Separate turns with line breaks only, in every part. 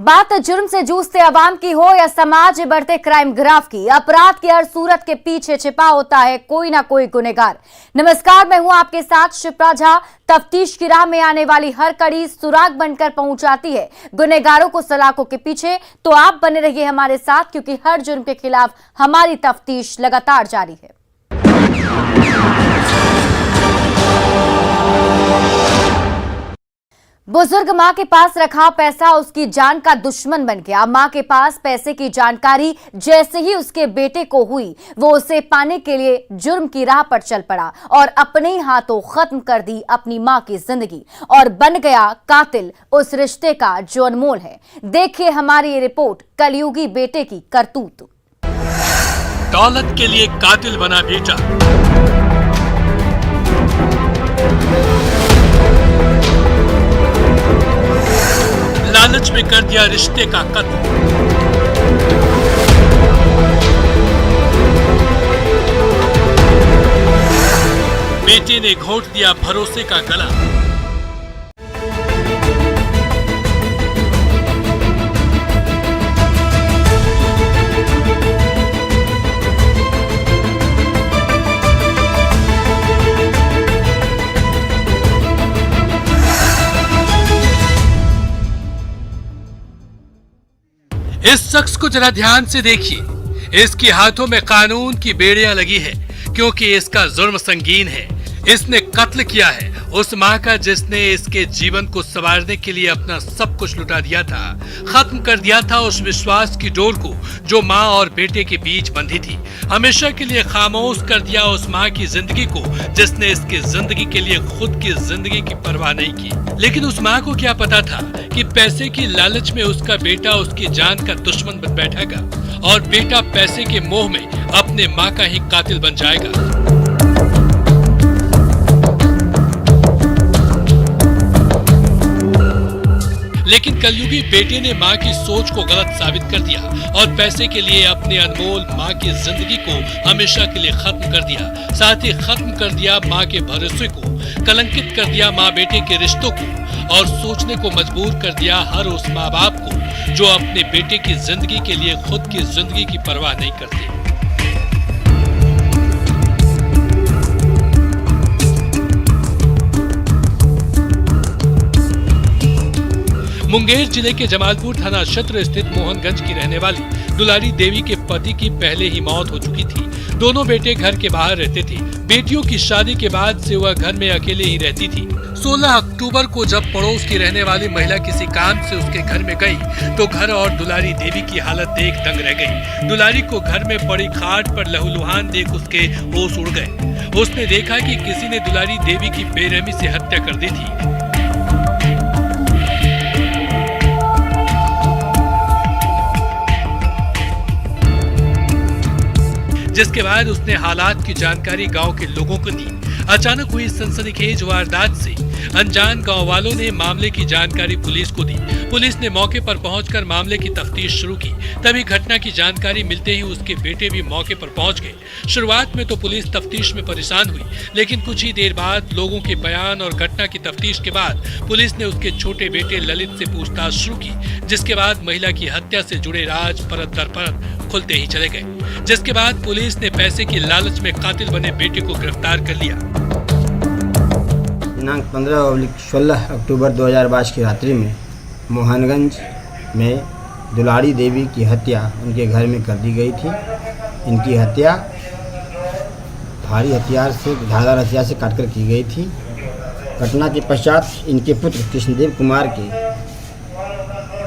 बात जुर्म से जूझते अवाम की हो या समाज में बढ़ते क्राइम ग्राफ की, अपराध की हर सूरत के पीछे छिपा होता है कोई ना कोई गुनहगार। नमस्कार, मैं हूं आपके साथ शिप्रा झा। तफ्तीश की राह में आने वाली हर कड़ी सुराग बनकर पहुंचाती है गुनहगारों को सलाखों के पीछे। तो आप बने रहिए हमारे साथ, क्योंकि हर जुर्म के खिलाफ हमारी तफ्तीश लगातार जारी है। बुजुर्ग मां के पास रखा पैसा उसकी जान का दुश्मन बन गया। मां के पास पैसे की जानकारी जैसे ही उसके बेटे को हुई, वो उसे पाने के लिए जुर्म की राह पर चल पड़ा और अपने ही हाथों खत्म कर दी अपनी मां की जिंदगी और बन गया कातिल उस रिश्ते का जो अनमोल है। देखिए हमारी ये रिपोर्ट, कलयुगी बेटे की करतूत।
दौलत के लिए कातिल बना बेटा। लालच में कर दिया रिश्ते का कत्ल। बेटे ने घोंट दिया भरोसे का गला। इस शख्स को जरा ध्यान से देखिए। इसके हाथों में कानून की बेड़ियां लगी है, क्योंकि इसका जुर्म संगीन है। इसने कत्ल किया है उस मां का जिसने इसके जीवन को संवारने के लिए अपना सब कुछ लुटा दिया था। खत्म कर दिया था उस विश्वास की डोर को जो मां और बेटे के बीच बंधी थी। हमेशा के लिए खामोश कर दिया उस मां की जिंदगी को जिसने इसकी जिंदगी के लिए खुद की जिंदगी की परवाह नहीं की। लेकिन उस मां को क्या पता था कि पैसे की लालच में उसका बेटा उसकी जान का दुश्मन बन बैठेगा और बेटा पैसे के मोह में अपने मां का ही कातिल बन जाएगा। लेकिन कलयुगी बेटे ने मां की सोच को गलत साबित कर दिया और पैसे के लिए अपने अनमोल मां की जिंदगी को हमेशा के लिए खत्म कर दिया। साथ ही खत्म कर दिया मां के भरोसे को, कलंकित कर दिया मां बेटे के रिश्तों को और सोचने को मजबूर कर दिया हर उस माँ बाप को जो अपने बेटे की जिंदगी के लिए खुद की जिंदगी की परवाह नहीं करते। मुंगेर जिले के जमालपुर थाना क्षेत्र स्थित मोहनगंज की रहने वाली दुलारी देवी के पति की पहले ही मौत हो चुकी थी। दोनों बेटे घर के बाहर रहते थे। बेटियों की शादी के बाद से वह घर में अकेले ही रहती थी। 16 अक्टूबर को जब पड़ोस की रहने वाली महिला किसी काम से उसके घर में गई तो घर और दुलारी देवी की हालत देख दंग रह गई। दुलारी को घर में पड़ी खाट पर लहूलुहान देख उसके होश उड़ गए। उसने देखा कि किसी ने दुलारी देवी की बेरहमी से हत्या कर दी थी। जिसके बाद उसने हालात की जानकारी गांव के लोगों को दी। अचानक हुई सनसनीखेज वारदात से अनजान गांव वालों ने मामले की जानकारी पुलिस को दी। पुलिस ने मौके पर पहुंचकर मामले की तफ्तीश शुरू की। तभी घटना की जानकारी मिलते ही उसके बेटे भी मौके पर पहुंच गए। शुरुआत में तो पुलिस तफ्तीश में परेशान हुई, लेकिन कुछ ही देर बाद लोगों के बयान और घटना की तफ्तीश के बाद पुलिस ने उसके छोटे बेटे ललित से पूछताछ शुरू की। जिसके बाद महिला की हत्या से जुड़े राज परत दर परत खुलते ही चले गए। जिसके बाद पुलिस ने पैसे की लालच में कातिल बने बेटे को गिरफ्तार कर लिया।
दिनांक 15-16 अक्टूबर 2022 की रात्रि में मोहनगंज में दुलारी देवी की हत्या उनके घर में कर दी गई थी। इनकी हत्या भारी हथियार से, धारदार हथियार से काटकर की गई थी। घटना के पश्चात इनके पुत्र कृष्णदेव कुमार के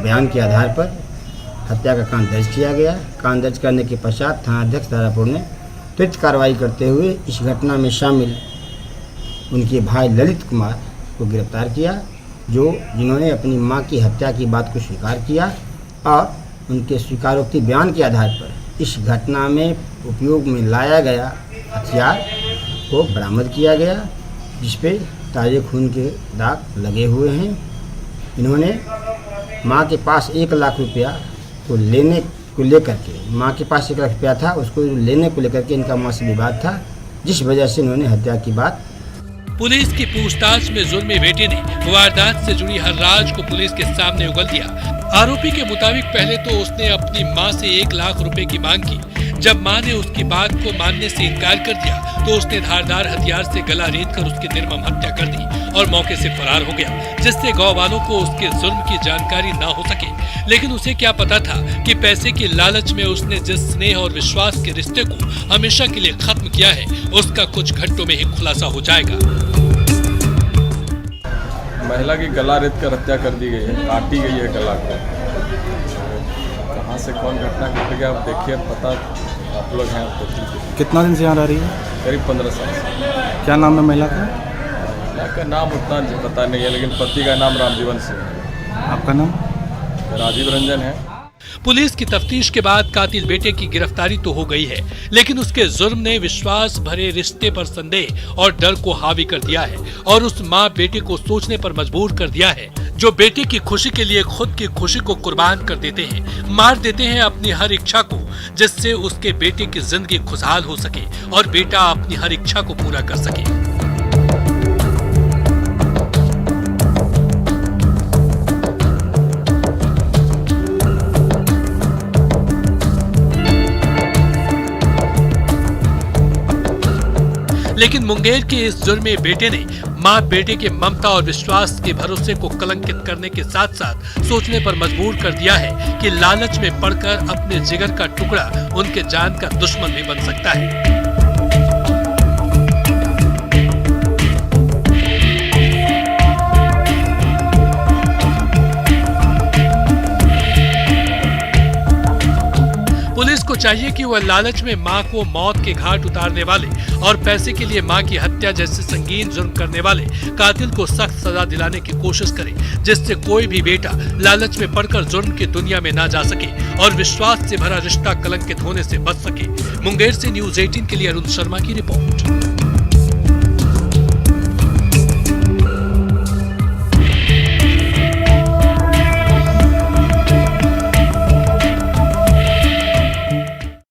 बयान के आधार पर हत्या का कांड दर्ज किया गया। कांड दर्ज करने के पश्चात थानाध्यक्ष दारापुर ने त्वरित कार्रवाई करते हुए इस घटना में शामिल उनके भाई ललित कुमार को गिरफ्तार किया, जिन्होंने अपनी मां की हत्या की बात को स्वीकार किया और उनके स्वीकारोक्ति बयान के आधार पर इस घटना में उपयोग में लाया गया हथियार को बरामद किया गया, जिस पे ताजे खून के दाग लगे हुए हैं। इन्होंने मां के पास 1 लाख रुपया को लेने को लेकर के, मां के पास 1 लाख रुपया था, उसको लेने को लेकर के इनका मां से विवाद था, जिस वजह से इन्होंने हत्या की बात।
पुलिस की पूछताछ में जुल्मी बेटे ने वारदात से जुड़ी हर राज को पुलिस के सामने उगल दिया। आरोपी के मुताबिक पहले तो उसने अपनी मां से 1 लाख रुपए की मांग की। जब मां ने उसकी बात को मानने से इनकार कर दिया तो उसने धारदार हथियार से गला रेतकर उसकी निर्मम हत्या कर दी और मौके से फरार हो गया, जिससे गांव वालों को उसके जुर्म की जानकारी ना हो सके। लेकिन उसे क्या पता था कि पैसे की लालच में उसने जिस स्नेह और विश्वास के रिश्ते को हमेशा के लिए खत्म किया है, उसका कुछ घंटों में ही खुलासा हो जाएगा।
महिला की गला रेत कर हत्या कर दी गई है, काटी गई है गला को। कहाँ से कौन घटना घट गया, आप देखिए, पता आप लोग हैं तो ठीक।
कितना दिन से यहाँ रह रही है?
करीब 15 साल से।
क्या नाम है महिला का?
महिला का नाम उतना पता नहीं है, लेकिन पति का नाम रामजीवन सिंह है।
आपका नाम?
राजीव रंजन है।
पुलिस की तफ्तीश के बाद कातिल बेटे की गिरफ्तारी तो हो गई है, लेकिन उसके जुर्म ने विश्वास भरे रिश्ते पर संदेह और डर को हावी कर दिया है और उस माँ बेटे को सोचने पर मजबूर कर दिया है, जो बेटे की खुशी के लिए खुद की खुशी को कुर्बान कर देते हैं, मार देते हैं अपनी हर इच्छा को, जिससे उसके बेटे की जिंदगी खुशहाल हो सके और बेटा अपनी हर इच्छा को पूरा कर सके। लेकिन मुंगेर के इस जुर्मी बेटे ने माँ बेटे के ममता और विश्वास के भरोसे को कलंकित करने के साथ साथ सोचने पर मजबूर कर दिया है कि लालच में पड़कर अपने जिगर का टुकड़ा उनके जान का दुश्मन भी बन सकता है। पुलिस को चाहिए कि वह लालच में मां को मौत के घाट उतारने वाले और पैसे के लिए मां की हत्या जैसे संगीन जुर्म करने वाले कातिल को सख्त सजा दिलाने की कोशिश करे, जिससे कोई भी बेटा लालच में पड़कर जुर्म की दुनिया में ना जा सके और विश्वास से भरा रिश्ता कलंकित होने से बच सके। मुंगेर से न्यूज़ 18 के लिए अरुण शर्मा की रिपोर्ट।